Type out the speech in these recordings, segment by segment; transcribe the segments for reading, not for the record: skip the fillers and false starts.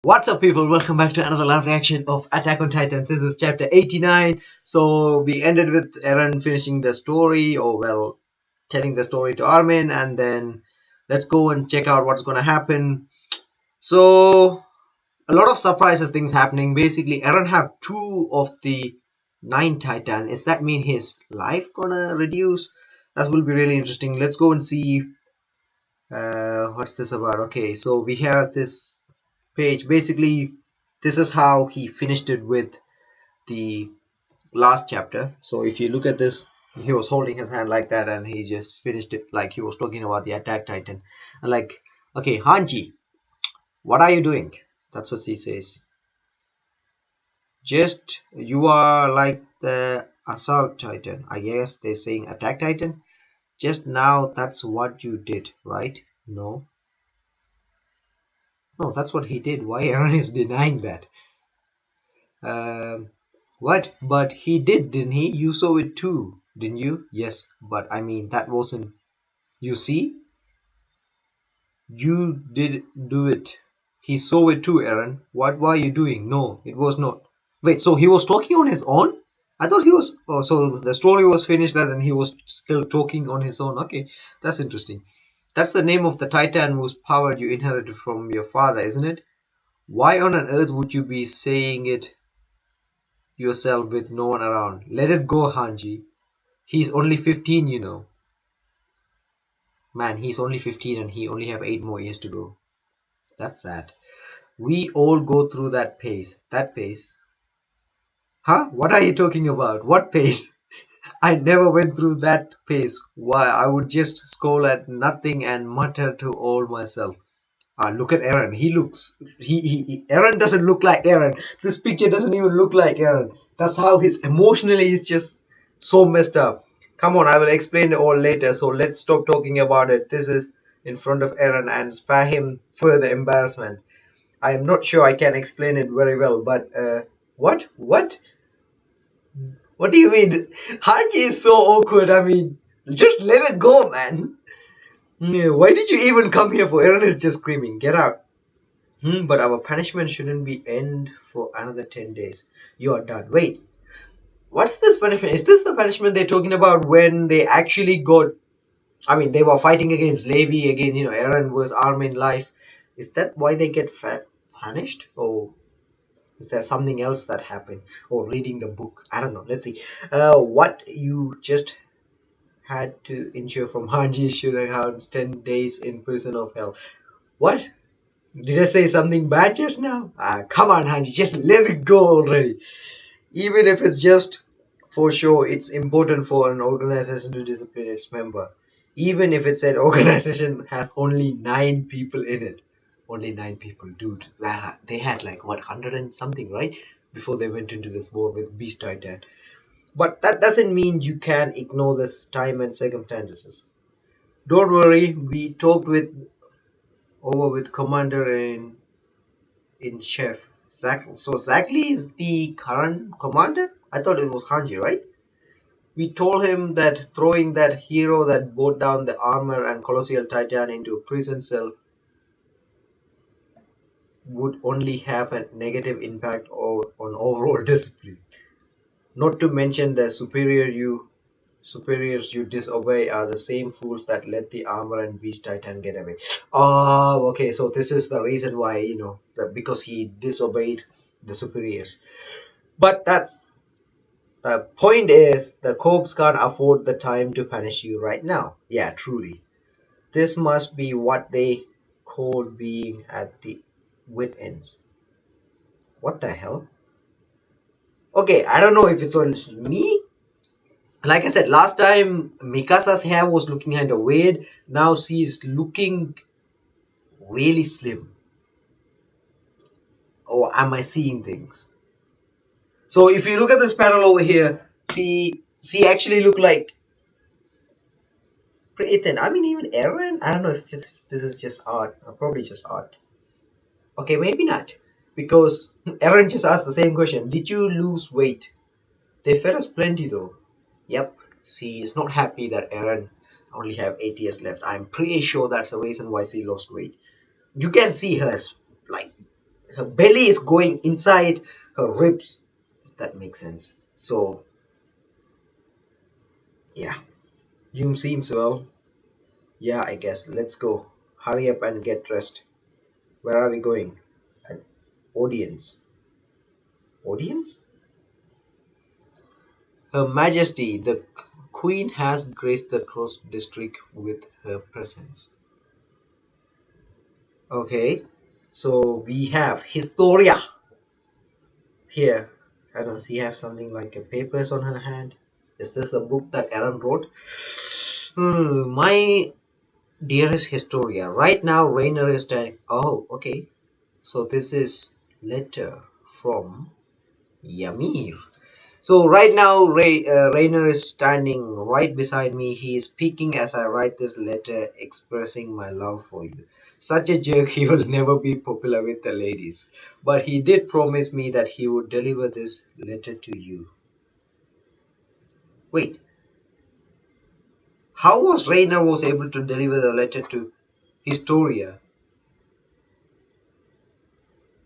What's up, people? Welcome back to another live reaction of Attack on Titan. This is chapter 89. So we ended with Eren finishing the story, or well, telling the story to Armin, and then let's go and check out what's gonna happen. So a lot of surprises things happening. Basically, Eren have 2 of the 9 Titan. Does that mean his life gonna reduce? That will be really interesting. Let's go and see what's this about. Okay, so we have this page. Basically, this is how he finished it with the last chapter. So if you look at this, he was holding his hand like that, and he just finished it like he was talking about the Attack Titan. And like, okay, Hanji, what are you doing? That's what he says. Just, you are like the Assault Titan. I guess they're saying Attack Titan. Just now, that's what you did, right? No, that's what he did. Why Eren is denying that? What? But he did, didn't he? You saw it too, didn't you? Yes, but I mean, that wasn't. You see? You did do it. He saw it too, Eren. What were you doing? No, it was not. Wait, so he was talking on his own? I thought he was. Oh, so the story was finished and then he was still talking on his own. Okay, that's interesting. That's the name of the Titan whose power you inherited from your father, isn't it? Why on earth would you be saying it yourself with no one around? Let it go, Hanji. He's only 15, you know. Man, he's only 15 and he only have 8 more years to go. That's sad. We all go through that phase. That phase. Huh? What are you talking about? What phase? I never went through that phase. Why? I would just scowl at nothing and mutter to all myself. Look at Eren. He looks. Eren doesn't look like Eren. This picture doesn't even look like Eren. That's how his emotionally is just so messed up. Come on, I will explain it all later. So let's stop talking about it. This is in front of Eren and spare him further embarrassment. I am not sure I can explain it very well, but what? What do you mean? Hanji is so awkward. I mean, just let it go, man. Yeah, why did you even come here for? Eren is just screaming, get out. But our punishment shouldn't be end for another 10 days. You are done. Wait, what's this punishment? Is this the punishment they're talking about when they actually got... I mean, they were fighting against Levi, against, Eren was Armin life. Is that why they get punished? Or is there something else that happened? Or reading the book? I don't know. Let's see. What you just had to ensure from Hanji should have 10 days in prison of hell. What? Did I say something bad just now? Come on, Hanji, just let it go already. Even if it's just for show, it's important for an organization to discipline its member. Even if it said organization has only 9 people in it. Only 9 people, dude. They had like, what, 100 and something, right? Before they went into this war with Beast Titan. But that doesn't mean you can ignore this time and circumstances. Don't worry, we talked over with Commander in Chef Zack. So Zackley is the current commander? I thought it was Hanji, right? We told him that throwing that hero that brought down the armor and Colossal Titan into a prison cell would only have a negative impact on overall discipline. Not to mention the superiors you disobey are the same fools that let the armor and Beast Titan get away. Oh, okay, so this is the reason why, because he disobeyed the superiors. But that's the point is, the corps can't afford the time to punish you right now. Yeah, truly. This must be what they call being at the wit ends. What the hell? Okay, I don't know if it's only me. Like I said last time, Mikasa's hair was looking kind of weird. Now she's looking really slim. Or am I seeing things? So if you look at this panel over here, she actually looked like pretty thin. I mean, even Eren, I don't know if this is just art. Probably just art. Okay, maybe not. Because Eren just asked the same question. Did you lose weight? They fed us plenty though. Yep, she is not happy that Eren only have 8 years left. I'm pretty sure that's the reason why she lost weight. You can see her like her belly is going inside her ribs, if that makes sense. So yeah, you seems well. Yeah, I guess let's go. Hurry up and get dressed. Where are we going? An audience. Audience? Her Majesty, the Queen has graced the Trust District with her presence. Okay, so we have Historia here. I don't see have something like a papers on her hand. Is this the book that Aaron wrote? My dearest Historia, right now Rainer is standing. Oh, okay. So this is letter from Ymir. So right now, Rainer is standing right beside me. He is speaking as I write this letter expressing my love for you. Such a jerk, he will never be popular with the ladies. But he did promise me that he would deliver this letter to you. Wait, how was Rainer was able to deliver the letter to Historia?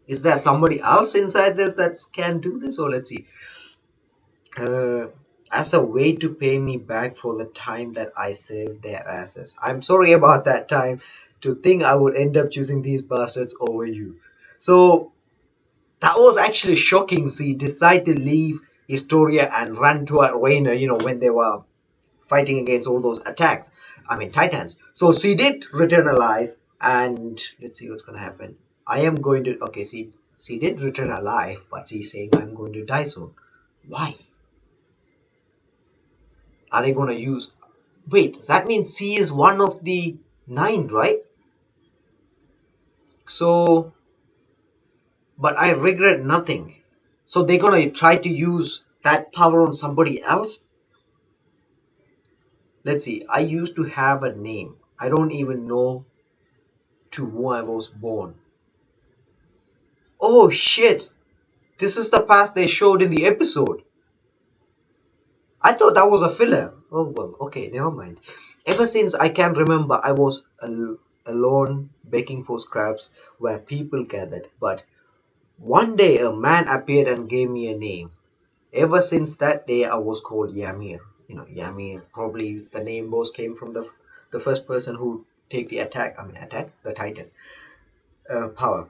Is there somebody else inside this that can do this? Or let's see. Uh, as a way to pay me back for the time that I saved their asses. I'm sorry about that time. To think I would end up choosing these bastards over you. So that was actually shocking. She decided to leave Historia and run to Arena, when they were fighting against all those attacks. I mean, Titans. So she did return alive, and let's see what's gonna happen. I am going to. Okay, she did return alive, but she's saying I'm going to die soon. Why? Are they going to use... Wait, that means C is one of the 9, right? So, but I regret nothing. So they're going to try to use that power on somebody else? Let's see, I used to have a name. I don't even know to who I was born. Oh shit! This is the past they showed in the episode. I thought that was a filler. Oh well, okay, never mind. Ever since I can remember, I was alone begging for scraps where people gathered. But one day a man appeared and gave me a name. Ever since that day, I was called Ymir. Ymir. Probably the name was came from the first person who take the attack. I mean, attack the Titan power.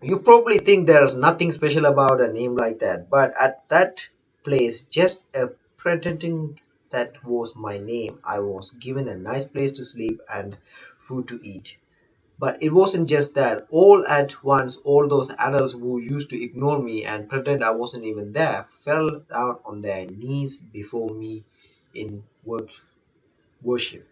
You probably think there's nothing special about a name like that, but at that place, just a pretending that was my name, I was given a nice place to sleep and food to eat. But it wasn't just that. All at once, all those adults who used to ignore me and pretend I wasn't even there fell down on their knees before me in worship.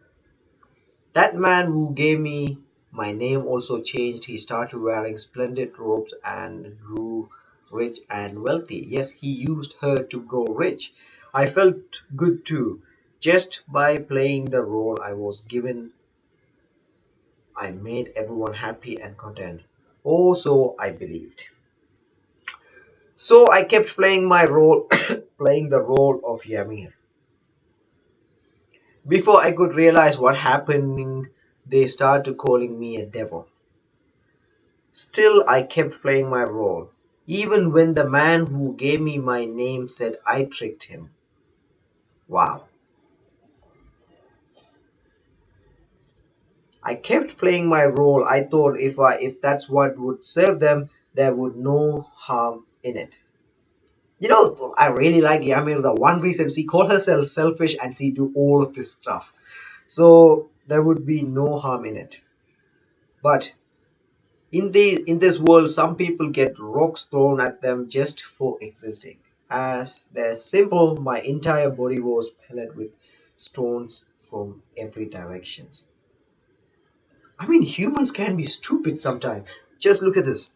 That man who gave me my name also changed. He started wearing splendid robes and grew rich and wealthy. Yes, he used her to grow rich. I felt good too. Just by playing the role I was given, I made everyone happy and content. Oh, so I believed. So I kept playing my role, playing the role of Ymir. Before I could realize what happening, they started calling me a devil. Still, I kept playing my role, even when the man who gave me my name said I tricked him. Wow. I kept playing my role. I thought if that's what would serve them, there would no harm in it. I really like Ymir. The one reason she called herself selfish and she do all of this stuff. So there would be no harm in it. But in this world, some people get rocks thrown at them just for existing. As they're simple, my entire body was pelted with stones from every directions. I mean, humans can be stupid sometimes. Just look at this.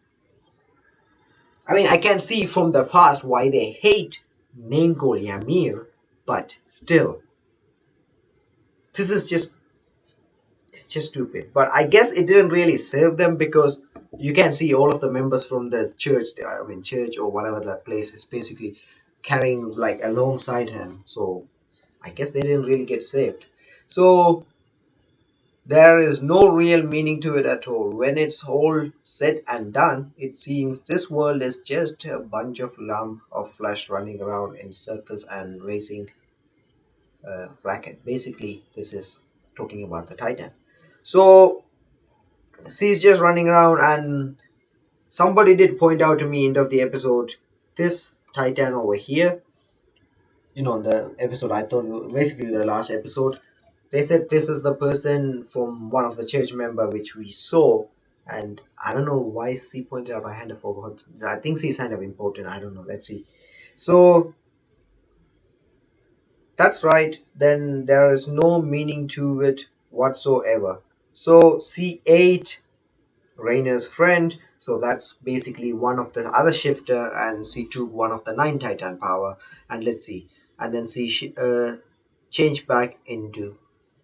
I mean, I can see from the past why they hate name called Ymir, but still, this is just it's just stupid. But I guess it didn't really serve them because you can see all of the members from the church. I mean, church or whatever that place is basically carrying like alongside him. So I guess they didn't really get saved. So There is no real meaning to it at all. When it's all said and done, it seems this world is just a bunch of lump of flesh running around in circles and racing racket. Basically, this is talking about the Titan. So she's just running around, and somebody did point out to me end of the episode, this Titan over here, the episode I thought basically the last episode, they said this is the person from one of the church member which we saw, and I don't know why she pointed out. I kind of forgot. I think she's kind of important. I don't know. Let's see. So that's right. Then there is no meaning to it whatsoever. So she ate Rainer's friend, so that's basically one of the other shifter, and she took one of the 9 Titan power, and let's see, and then she changed back into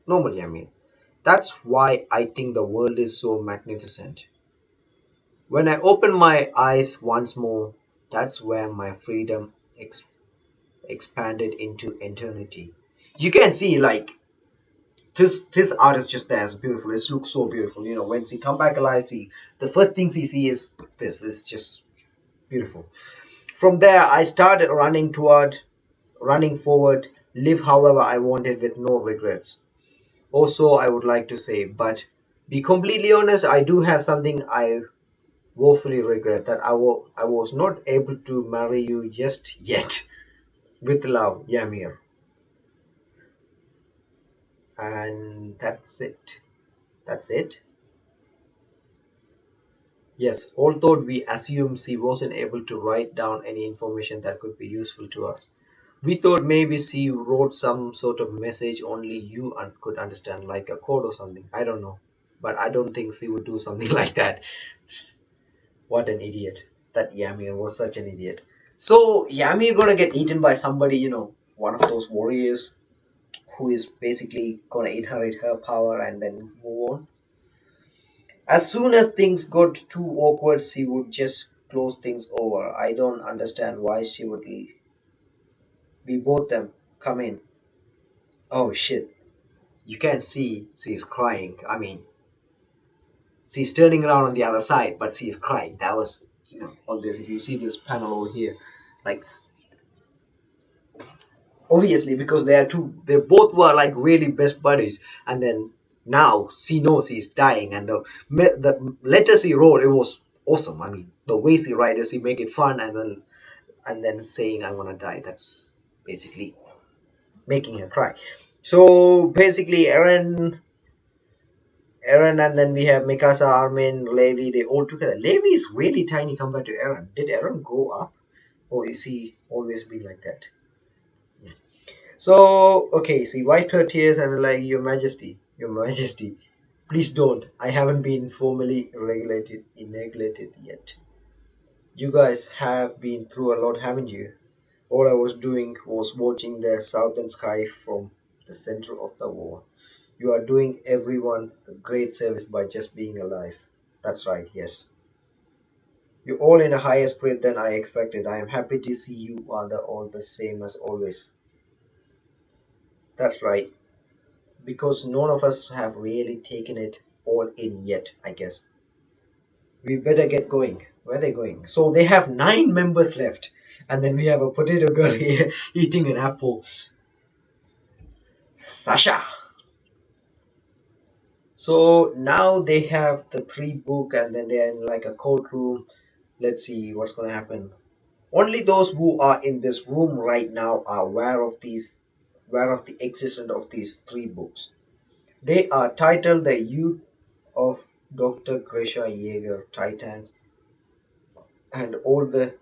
normal Ymir. That's why I think the world is so magnificent. When I open my eyes once more, that's where my freedom expanded into eternity. You can see like this art is just there. It's beautiful. It looks so beautiful. When she come back alive, see the first thing she see is this. It's just beautiful. From there, I started running forward, live however I wanted with no regrets. Also, I would like to say, but be completely honest, I do have something I woefully regret, that I was not able to marry you just yet. With love, Ymir. And that's it. That's it. Yes, although we assumed she wasn't able to write down any information that could be useful to us. We thought maybe she wrote some sort of message only you could understand, like a code or something. I don't know. But I don't think she would do something like that. What an idiot. That Ymir was such an idiot. So Ymir gonna get eaten by somebody, one of those warriors who is basically gonna inherit her power and then move on. As soon as things got too awkward, she would just close things over. I don't understand why she would leave. We both them come in. Oh shit. You can see she's crying. I mean, she's turning around on the other side, but she's crying. That was, all this. If you see this panel over here, like, obviously because they both were like really best buddies, and then now she knows he's dying, and the letters he wrote, it was awesome. I mean, the way she writes, he make it fun, and then saying I want to die, that's basically making her cry. So basically Eren, and then we have Mikasa, Armin, Levi, they all together. Levi is really tiny compared to Eren. Did Eren grow up, or is he always been like that? So, okay, see, wipe her tears and like, Your Majesty, please don't. I haven't been formally neglected yet. You guys have been through a lot, haven't you? All I was doing was watching the southern sky from the center of the war. You are doing everyone a great service by just being alive. That's right, yes. You're all in a higher spirit than I expected. I am happy to see you are all the same as always. That's right. Because none of us have really taken it all in yet, I guess. We better get going. Where are they going? So they have 9 members left. And then we have a potato girl here eating an apple. Sasha! So now they have the 3 book, and then they're in like a courtroom. Let's see what's going to happen. Only those who are in this room right now are aware of the existence of these 3 books. They are titled The Youth of Dr. Grisha Yeager, Titans, and all the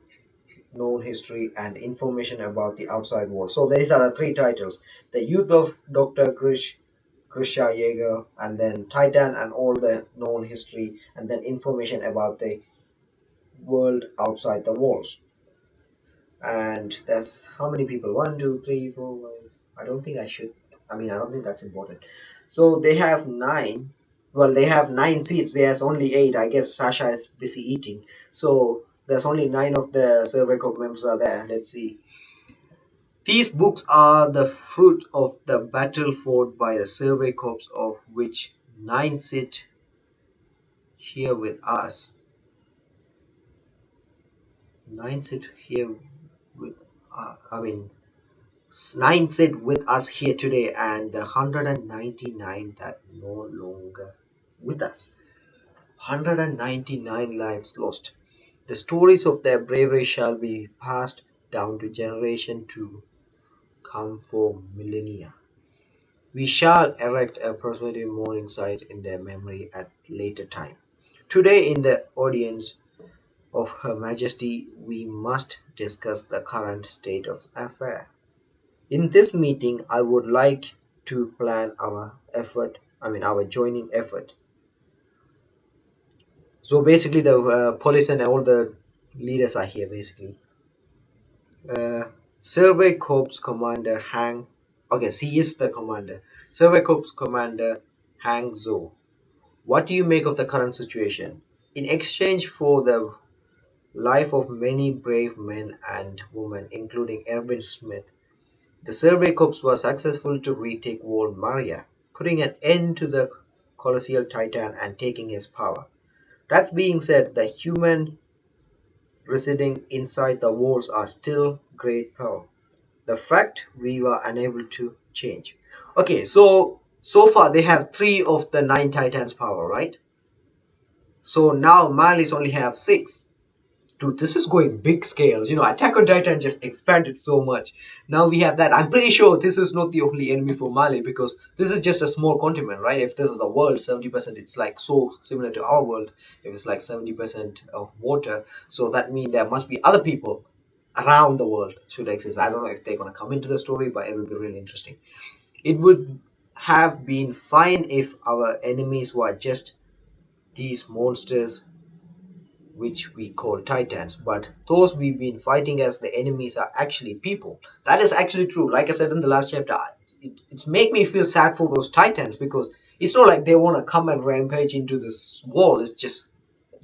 known history and information about the outside world. So these are the 3 titles: The Youth of Dr. Grisha Yeager, and then Titan and all the known history, and then information about the world outside the walls. And that's how many people? 1, 2, 3, 4, 5. I don't think that's important. So they have 9. Well, they have 9 seats. There's only 8. I guess Sasha is busy eating. So there's only 9 of the Survey Corps members are there. Let's see. These books are the fruit of the battle fought by the Survey Corps, of which Nine sit here with us. Nine sit here with, I mean, nine sit with us here today, and the 199 that no longer with us. 199 lives lost. The stories of their bravery shall be passed down to generation to come for millennia. We shall erect a prosperity mourning site in their memory at later time. Today, in the audience of Her Majesty, we must discuss the current state of affairs. In this meeting, I would like to plan our our joining effort. So basically, the police and all the leaders are here. Basically, uh, Survey Corps Commander Hang. Okay, he is the commander. Survey Corps Commander Hang Zhou. What do you make of the current situation? In exchange for the life of many brave men and women, including Erwin Smith, the Survey Corps was successful to retake Wall Maria, putting an end to the colossal Titan and taking his power. That being said, the human residing inside the walls are still great power. The fact we were unable to change. Okay, so far they have 3 of the 9 Titans power, right? So now Malis only have 6. Dude, this is going big scales. Attack on Titan just expanded so much. Now we have that. I'm pretty sure this is not the only enemy for Mali, because this is just a small continent, right? If this is a world, 70%, it's like so similar to our world. If it's like 70% of water, so that means there must be other people around the world should exist. I don't know if they're going to come into the story, but it will be really interesting. It would have been fine if our enemies were just these monsters which we call Titans, but those we've been fighting as the enemies are actually people. That is actually true. Like I said in the last chapter, it's make me feel sad for those Titans, because it's not like they want to come and rampage into this wall. It's just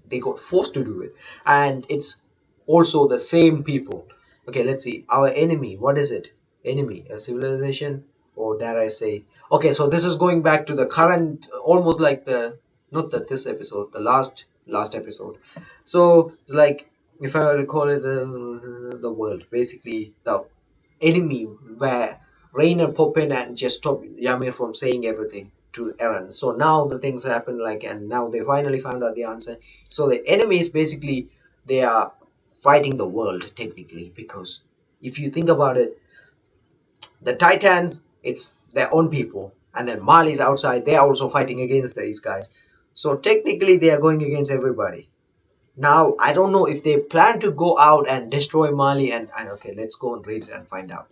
they got forced to do it, and it's also the same people. Okay, let's see. Our enemy, what is it? Enemy, a civilization, or dare I say? Okay, so this is going back to the current, almost like the not that this episode, the last episode. So it's like, if I were to call it the world, basically the enemy where Rainer pop in and just stop Ymir from saying everything to Eren. So now the things happen, like, and now they finally found out the answer. So the enemies basically, they are fighting the world technically, because if you think about it, the Titans, it's their own people, and then Mali's outside, they are also fighting against these guys. So technically they are going against everybody. Now, I don't know if they plan to go out and destroy Mali, and okay, let's go and read it and find out.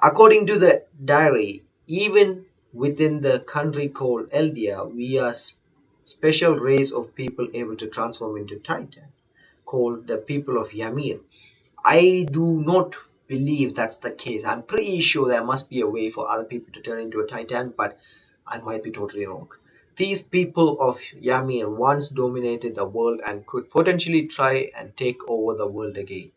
According to the diary, even within the country called Eldia, we are special race of people able to transform into Titan, called the people of Ymir. I do not believe that's the case. I'm pretty sure there must be a way for other people to turn into a Titan, but I might be totally wrong. These people of Ymir once dominated the world and could potentially try and take over the world again.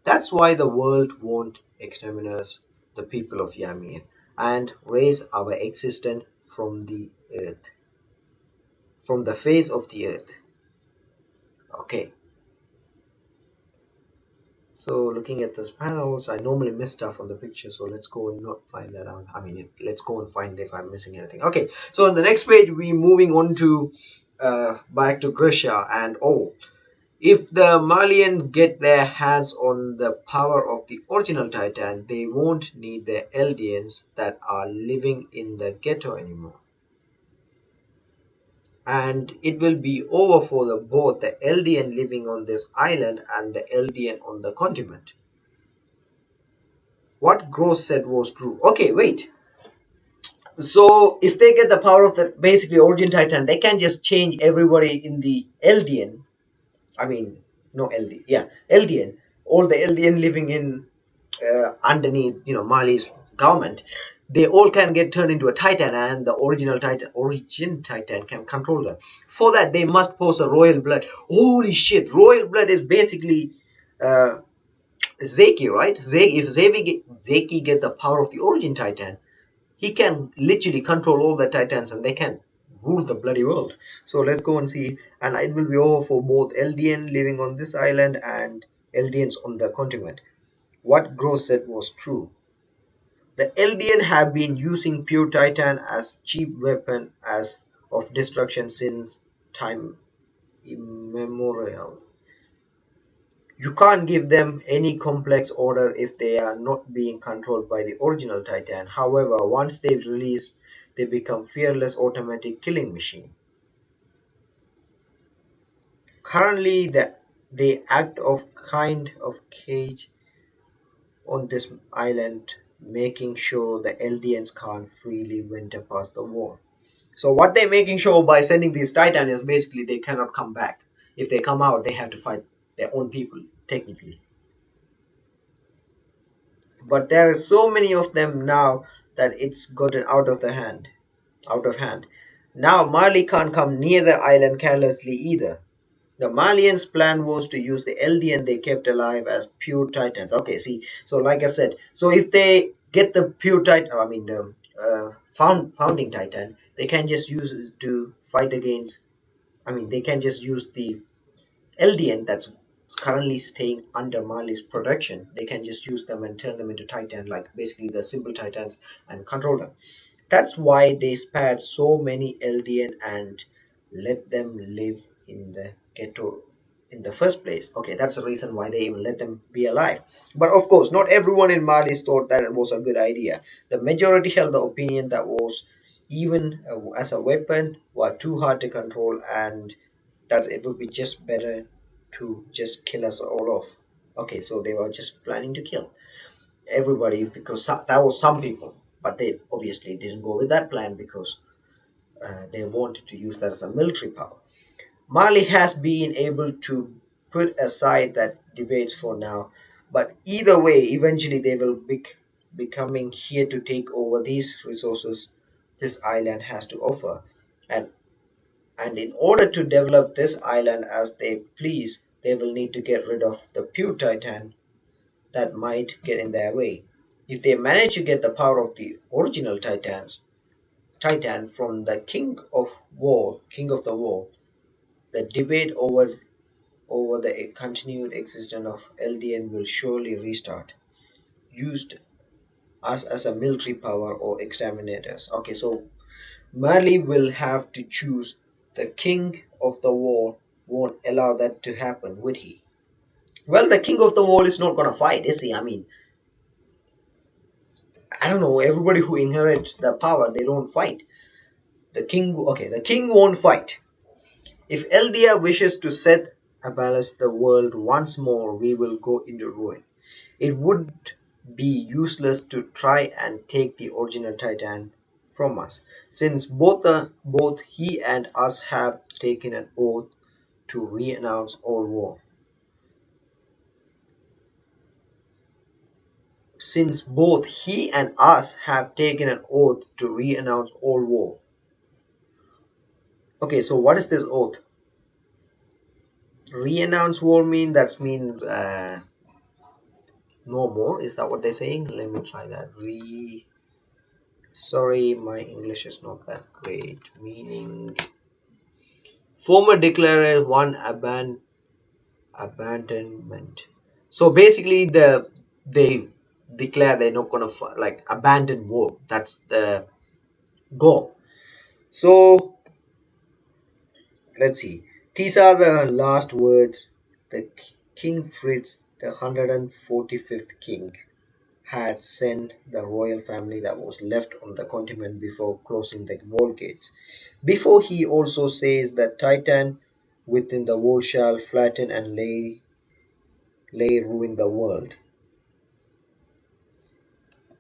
That's why the world won't exterminate the people of Ymir and raise our existence from the earth, from the face of the earth. Okay. So looking at those panels, I normally miss stuff on the picture, so let's go and not find that out. Let's go and find if I'm missing anything. Okay, so on the next page, we're moving on to back to Grisha, and if the Malians get their hands on the power of the original Titan, they won't need the Eldians that are living in the ghetto anymore. And it will be over for both the Eldian living on this island and the Eldian on the continent. What Gross said was true. Okay, wait. So if they get the power of the basically origin Titan, they can just change everybody in the Eldian. No LD. Yeah, Eldian. All the Eldian living in underneath, Mali's government, they all can get turned into a Titan, and the origin Titan can control them. For that, they must possess a royal blood. Holy shit, royal blood is basically Zeki, right? If Zeki get the power of the origin Titan, he can literally control all the Titans, and they can rule the bloody world. So let's go and see. And it will be over for both Eldian living on this island and Eldians on the continent. What Gross said was true. The Eldian have been using pure Titan as cheap weapon as of destruction since time immemorial. You can't give them any complex order if they are not being controlled by the original Titan. However, once they've released, they become fearless automatic killing machine. Currently, they act of kind of cage on this island, making sure the Eldians can't freely venture past the wall. So what they're making sure by sending these Titans is basically they cannot come back. If they come out, they have to fight their own people, technically. But there are so many of them now that it's gotten out of hand. Now Marley can't come near the island carelessly either. The Malians' plan was to use the Eldian they kept alive as pure Titans. Okay, see, so like I said, so if they get the pure Titan, I mean the founding Titan, they can just use it to fight against. I mean, they can just use the Eldian that's currently staying under Marley's protection. They can just use them and turn them into Titan, like basically the simple Titans, and control them. That's why they spared so many Eldian and let them live in the ghetto in the first place. Okay, that's the reason why they even let them be alive. But of course, not everyone in Mali thought that it was a good idea. The majority held the opinion that was even as a weapon were too hard to control and that it would be just better to just kill us all off. Okay, so they were just planning to kill everybody because that was some people, but they obviously didn't go with that plan because they wanted to use that as a military power. Mali has been able to put aside that debates for now, but either way, eventually they will be coming here to take over these resources this island has to offer, and in order to develop this island as they please, they will need to get rid of the pure Titan that might get in their way. If they manage to get the power of the original Titan from the King of the Wall, the debate over the continued existence of Eldian will surely restart, used us as a military power or exterminators. Okay, so Marley will have to choose. The King of the Wall won't allow that to happen, would he? Well, the King of the Wall is not gonna fight, is he? I mean, I don't know. Everybody who inherits the power, they don't fight. The king won't fight. If Eldia wishes to set ablaze the world once more, we will go into ruin. It would be useless to try and take the original Titan from us, since both he and us have taken an oath to renounce all war. Since both he and us have taken an oath to renounce all war. Okay, so what is this oath? Renounce war means no more. Is that what they're saying? Let me try that. Sorry, my English is not that great. Meaning, former declare one abandonment. So basically, they declare they're not gonna like abandon war. That's the goal. So let's see. These are the last words the King Fritz, the 145th king, had sent the royal family that was left on the continent before closing the wall gates. Before he also says that Titan within the wall shall flatten and lay ruin the world.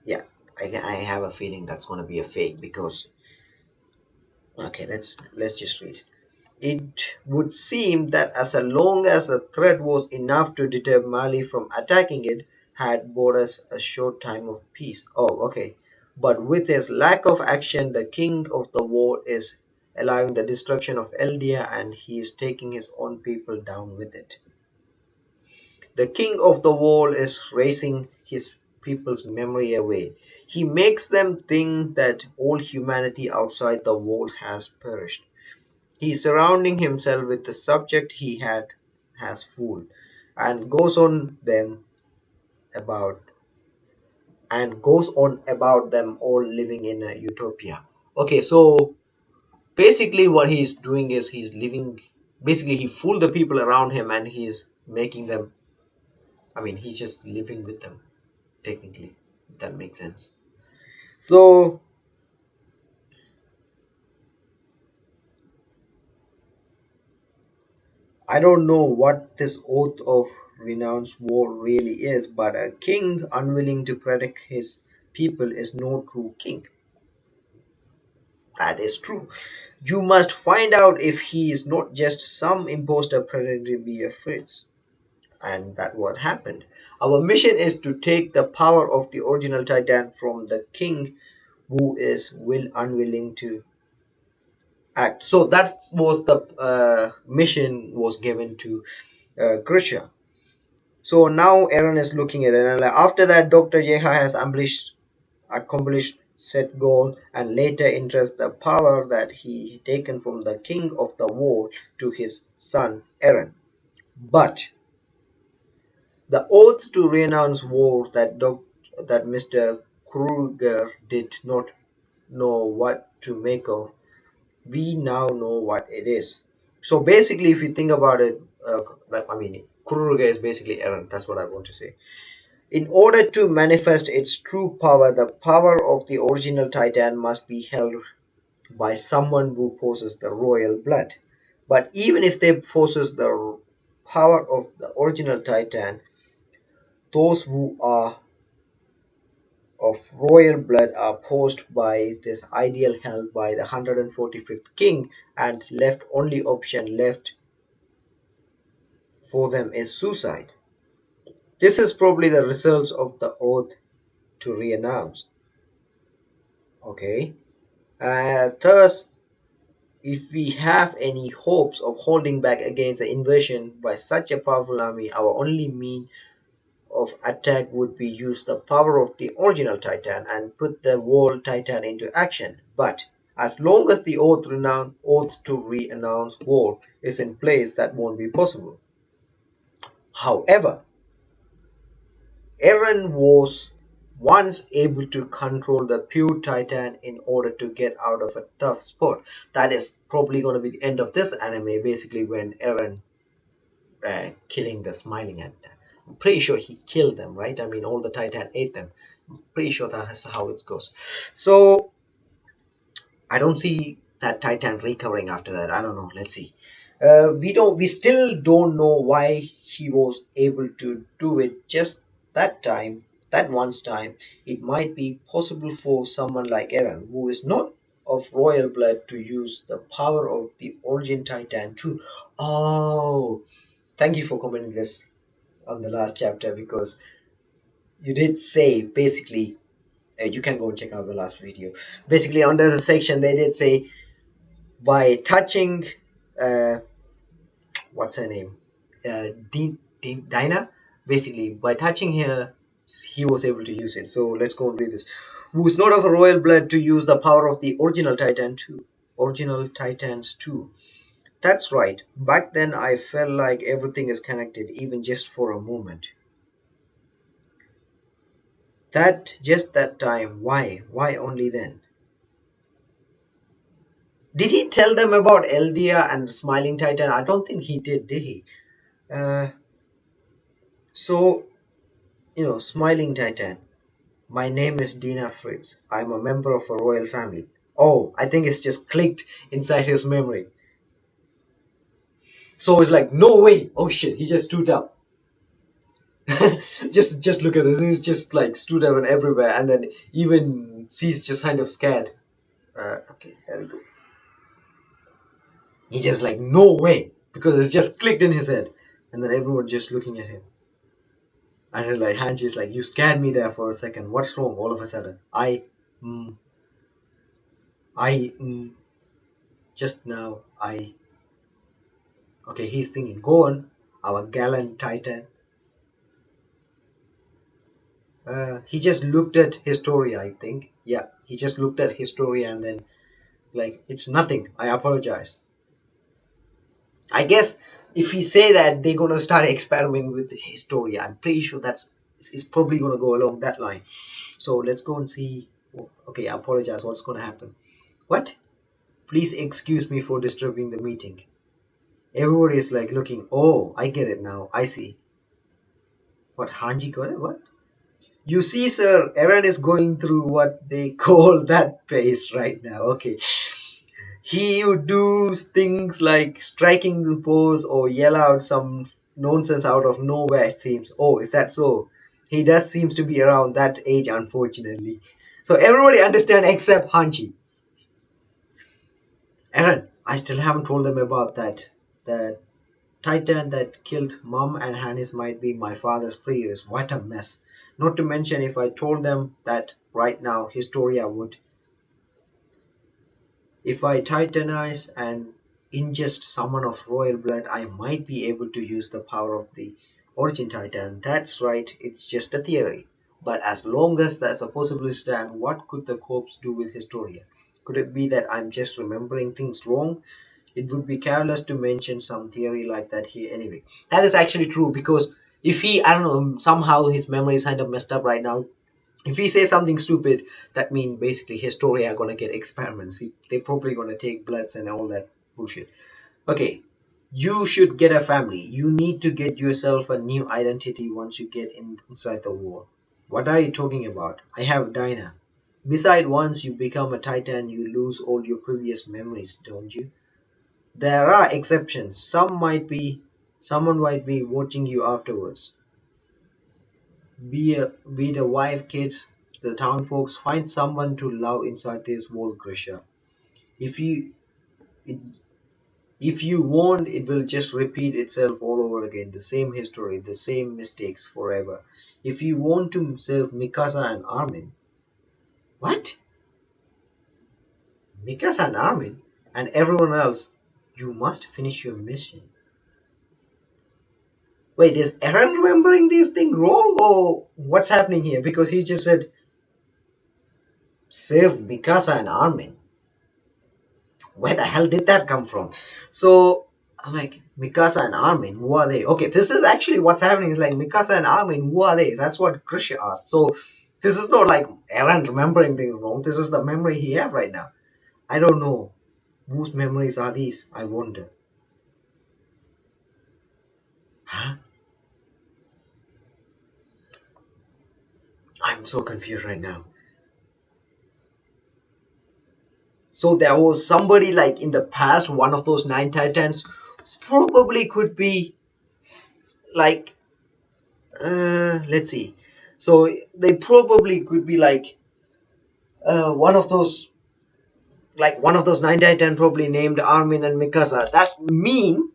Yeah, I have a feeling that's gonna be a fake because okay, let's just read. It would seem that as long as the threat was enough to deter Mali from attacking it, had bought us a short time of peace. Oh, okay. But with his lack of action, the king of the wall is allowing the destruction of Eldia and he is taking his own people down with it. The king of the wall is raising his people's memory away. He makes them think that all humanity outside the wall has perished. He is surrounding himself with the subject he had has fooled, and about goes on about them all living in a utopia. Okay, so basically what he's doing is he's living, basically he fooled the people around him and he's making them, I mean he's just living with them technically, if that makes sense. So I don't know what this oath of renounced war really is, but a king unwilling to protect his people is no true king. That is true. You must find out if he is not just some imposter pretending to be a prince. And that what happened. Our mission is to take the power of the original Titan from the king who is unwilling to act. So that was the mission was given to Grisha. So now Eren is looking at it, and after that, Dr. Yeha has accomplished set goal and later entrusts the power that he taken from the king of the war to his son Eren. But the oath to renounce war that Mr. Kruger did not know what to make of, we now know what it is. So basically, if you think about it, I mean, Kruger is basically Eren. That's what I want to say. In order to manifest its true power, the power of the original Titan must be held by someone who possesses the royal blood. But even if they possess the power of the original Titan, those who are of royal blood are posed by this ideal held by the 145th king, and left only option left for them is suicide. This is probably the results of the oath to renounce. Okay. Thus, if we have any hopes of holding back against the invasion by such a powerful army, our only means of attack would be use the power of the original Titan and put the whole Titan into action. But as long as the oath to renounce war is in place, that won't be possible. However, Eren was once able to control the pure Titan in order to get out of a tough spot. That is probably going to be the end of this anime, basically when Eren killing the smiling at them. I'm pretty sure he killed them, right? I mean, all the Titan ate them. I'm pretty sure that's how it goes. So I don't see that Titan recovering after that. I don't know. Let's see. We still don't know why he was able to do it just that time, that once time. It might be possible for someone like Eren, who is not of royal blood, to use the power of the origin Titan too. Oh, thank you for commenting this on the last chapter, because you did say basically, you can go and check out the last video. Basically, under the section, they did say by touching, uh, what's her name? Dinah. Basically, by touching her, he was able to use it. So let's go and read this. Who is not of a royal blood to use the power of the original Titans too. That's right. Back then, I felt like everything is connected, even just for a moment. Just that time. Why? Why only then? Did he tell them about Eldia and the Smiling Titan? I don't think he did he? So, Smiling Titan. My name is Dina Fritz. I'm a member of a royal family. Oh, I think it's just clicked inside his memory. So it's like, no way. Oh shit, he just stood up. just look at this. He's just like stood up and everywhere, and then even C's just kind of scared. Okay, there we go. He just like, no way, because it's just clicked in his head, and then everyone just looking at him. And then like Hanji's like, you scared me there for a second. What's wrong? All of a sudden, just now Okay, he's thinking, go on, our gallant Titan. He just looked at Historia, I think. Yeah, he just looked at Historia and then like, it's nothing. I apologize. I guess if we say that, they're gonna start experimenting with Historia. I'm pretty sure that's it's probably gonna go along that line. So let's go and see. Okay, I apologize. What's gonna happen? What? Please excuse me for disturbing the meeting. Everybody is like looking. Oh, I get it now. I see. What, Hanji got it? What? You see, sir, Eren is going through what they call that phase right now. Okay. He would do things like striking the pose or yell out some nonsense out of nowhere, it seems. Oh, is that so? He does seems to be around that age, unfortunately. So everybody understand except Hanji. Eren, I still haven't told them about that. The Titan that killed Mom and Hannes might be my father's prayers. What a mess. Not to mention, if I told them that right now, Historia would. If I titanize and ingest someone of royal blood, I might be able to use the power of the Origin Titan. That's right, it's just a theory. But as long as that's a possibility stand, what could the corpse do with Historia? Could it be that I'm just remembering things wrong? It would be careless to mention some theory like that here anyway. That is actually true, because if he, I don't know, somehow his memory is kind of messed up right now. If he says something stupid, that means basically Historia are gonna get experiments. They're probably gonna take bloods and all that bullshit. Okay, you should get a family. You need to get yourself a new identity once you get inside the wall. What are you talking about? I have Dinah. Besides, once you become a Titan, you lose all your previous memories, don't you? There are exceptions. Someone might be watching you afterwards. Be the wife, kids, the town folks. Find someone to love inside this world, Grisha. If you it, if you won't, it will just repeat itself all over again. The same history, the same mistakes forever. If you want to save Mikasa and Armin, what? Mikasa and Armin and everyone else, you must finish your mission. Wait, is Eren remembering these things wrong, or what's happening here? Because he just said, save Mikasa and Armin. Where the hell did that come from? So, I'm like, Mikasa and Armin, who are they? Okay, this is actually what's happening. Is like, Mikasa and Armin, who are they? That's what Krisha asked. So, this is not like Eren remembering things wrong. This is the memory he has right now. I don't know. Whose memories are these? I wonder. Huh? I'm so confused right now. So there was somebody like in the past, one of those 9 Titans probably could be like, let's see. So they probably could be like one of those 9 Titan probably named Armin and Mikasa. That mean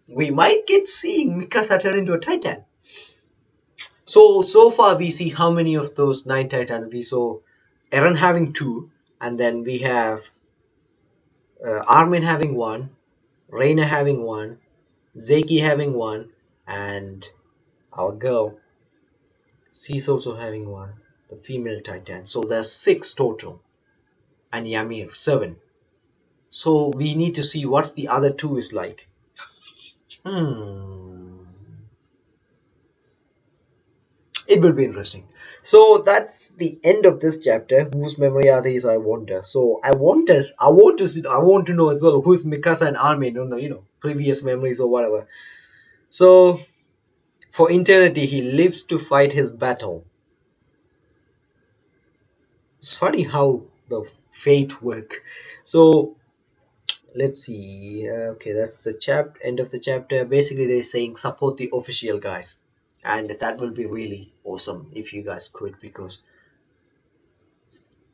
we might get seeing Mikasa turn into a Titan. So far we see how many of those 9 Titans. We saw Eren having 2, and then we have Armin having 1, Reina having 1, Zeki having 1, and our girl, she's also having 1, the female Titan. So there's 6 total, and Ymir 7. So we need to see what the other 2 is like. It will be interesting. So that's the end of this chapter. Whose memory are these? I wonder. So I want to know as well who's Mikasa and Armin. Previous memories or whatever. So for eternity, he lives to fight his battle. It's funny how the fate work. So let's see. Okay, that's the end of the chapter. Basically, they're saying support the official, guys. And that will be really awesome if you guys could, because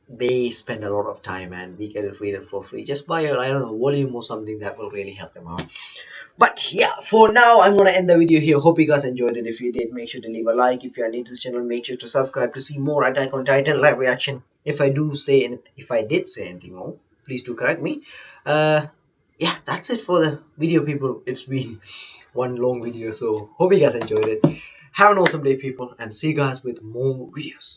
they spend a lot of time and we get it read it for free. Just buy a, I don't know, volume or something that will really help them out. But yeah, for now I'm gonna end the video here. Hope you guys enjoyed it. If you did, make sure to leave a like. If you are new to the channel, make sure to subscribe to see more Attack on Titan live reaction. If I did say anything wrong, please do correct me. Yeah, that's it for the video, people. It's been one long video, so hope you guys enjoyed it. Have an awesome day, people, and see you guys with more videos.